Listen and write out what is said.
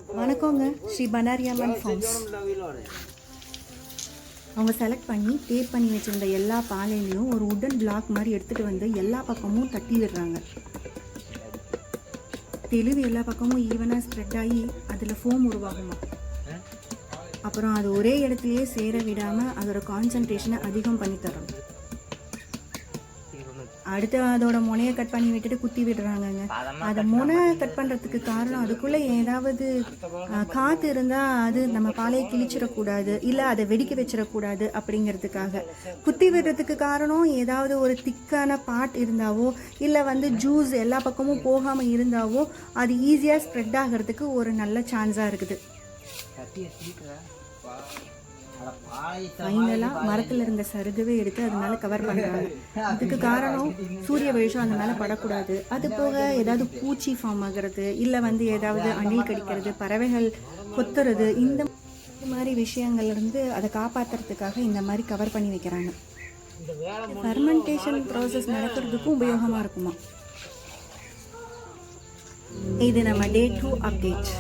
வணக்கங்க, ஸ்ரீ பனாரியம்மன் ஃபார்ம்ஸ். அவங்க செலக்ட் பண்ணி டேப் பண்ணி வச்சுருந்த எல்லா பாலையிலையும் ஒரு உடன் பிளாக் மாதிரி எடுத்துகிட்டு வந்து எல்லா பக்கமும் தட்டி விடுறாங்க. தெளிவு எல்லா பக்கமும் ஈவனாக ஸ்ப்ரெட் ஆகி அதில் ஃபோம் உருவாகுமா. அப்புறம் அது ஒரே இடத்துலையே சேர விடாமல் அதோட கான்சன்ட்ரேஷனை அதிகம் பண்ணி தரும். அடுத்து அதோட முனையை கட் பண்ணி விட்டுட்டு குத்தி விடுறாங்கங்க. அதை முனை கட் பண்ணுறதுக்கு காரணம் அதுக்குள்ளே ஏதாவது காற்று இருந்தால் அது நம்ம பாலையை கிழிச்சிடக்கூடாது, இல்லை அதை வெடிக்க வச்சிடக்கூடாது அப்படிங்கிறதுக்காக. குத்தி விடுறதுக்கு காரணம் ஏதாவது ஒரு திக்கான பார்ட் இருந்தாவோ, இல்லை ஜூஸ் எல்லா பக்கமும் போகாமல் இருந்தாவோ அது ஈஸியாக ஸ்ப்ரெட் ஆகிறதுக்கு ஒரு நல்ல சான்ஸாக இருக்குது. ஃபைனலாக மரத்தில் இருந்த சருகவே எடுத்து அது மேலே கவர் பண்ணுறாங்க. இதுக்கு காரணம் சூரிய வெளிச்சம் அந்த மேலே படக்கூடாது. அது போக ஏதாவது பூச்சி ஃபார்ம் ஆகிறது, இல்லை ஏதாவது அணில் கடிக்கிறது, பறவைகள் கொத்துறது, இந்த மாதிரி விஷயங்கள்லேருந்து அதை காப்பாற்றுறதுக்காக இந்த மாதிரி கவர் பண்ணி வைக்கிறாங்க. ஃபெர்மெண்டேஷன் ப்ராசஸ் நடக்கிறதுக்கும் உபயோகமாக இருக்குமா. இது நம்ம Day 2 அப்டேட்.